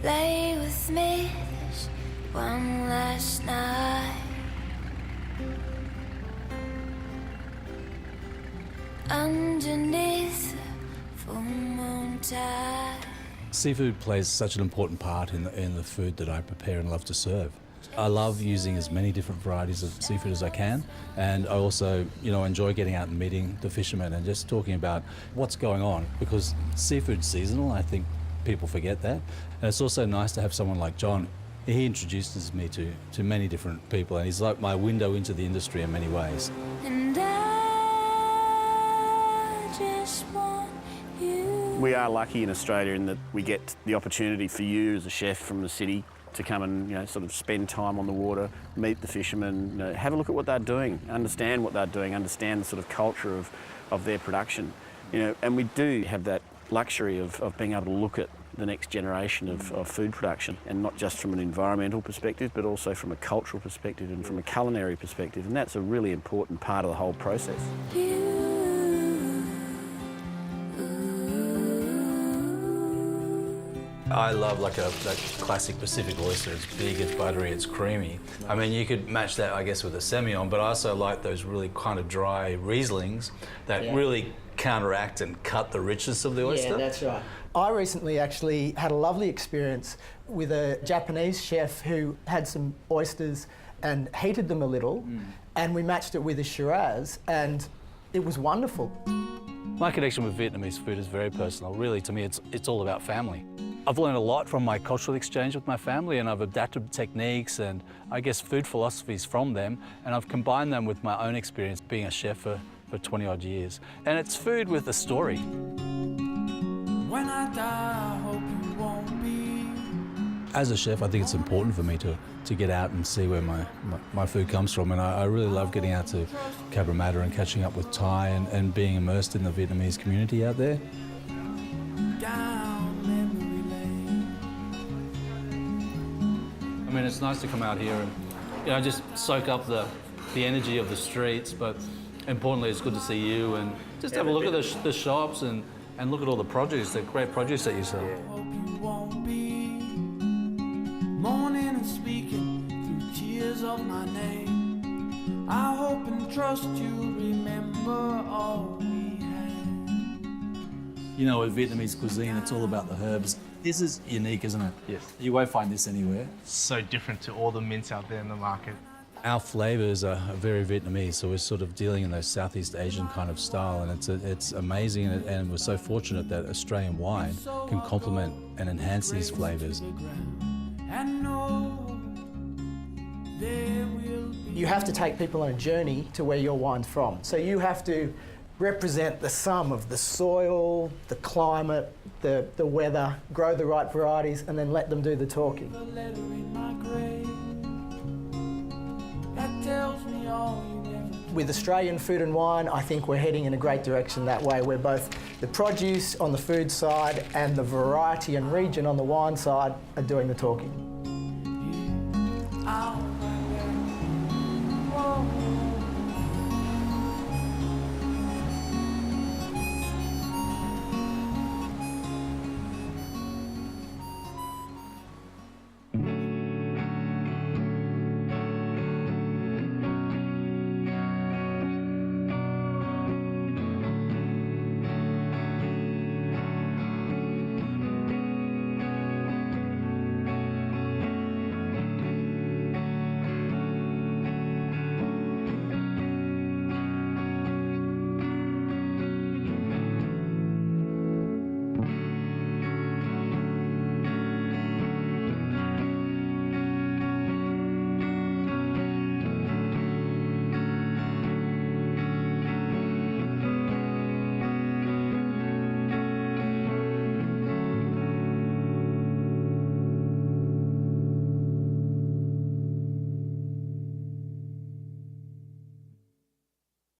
lay with me this one last night. Underneath the full moon tide. Seafood plays such an important part in the food that I prepare and love to serve. I love using as many different varieties of seafood as I can, and I also, enjoy getting out and meeting the fishermen and just talking about what's going on, because seafood's seasonal. I think people forget that, and it's also nice to have someone like John. He introduces me to many different people, and he's like my window into the industry in many ways. And I just want you. We are lucky in Australia in that we get the opportunity for you as a chef from the city to come and sort of spend time on the water, meet the fishermen, have a look at what they're doing, understand what they're doing, understand the sort of culture of their production. And we do have that luxury of being able to look at the next generation of food production, and not just from an environmental perspective, but also from a cultural perspective and from a culinary perspective, and that's a really important part of the whole process. I love that classic Pacific oyster. It's big, it's buttery, it's creamy. I mean, you could match that, I guess, with a Semillon, but I also like those really kind of dry Rieslings that really counteract and cut the richness of the oyster. Yeah, that's right. I recently actually had a lovely experience with a Japanese chef who had some oysters and heated them a little, and we matched it with a Shiraz, and it was wonderful. My connection with Vietnamese food is very personal. Really, to me, it's all about family. I've learned a lot from my cultural exchange with my family, and I've adapted techniques and, I guess, food philosophies from them, and I've combined them with my own experience being a chef for 20-odd years. And it's food with a story. When I die, I hope you won't be. As a chef, I think it's important for me to get out and see where my food comes from, and I really love getting out to Cabramatta and catching up with Thai and being immersed in the Vietnamese community out there. I mean, it's nice to come out here and just soak up the energy of the streets, but importantly, it's good to see you and just have a look at the shops and look at all the produce, the great produce that you sell. Hope you won't be moaning and speaking through tears of my name. I hope and trust you remember all we had. With Vietnamese cuisine, it's all about the herbs. This is unique, isn't it? Yes. You won't find this anywhere. So different to all the mints out there in the market. Our flavours are very Vietnamese, so we're sort of dealing in those Southeast Asian kind of style, and it's amazing, and we're so fortunate that Australian wine can complement and enhance these flavours. You have to take people on a journey to where your wine's from. So you have to represent the sum of the soil, the climate, the weather, grow the right varieties, and then let them do the talking. With Australian food and wine, I think we're heading in a great direction that way, where both the produce on the food side and the variety and region on the wine side are doing the talking.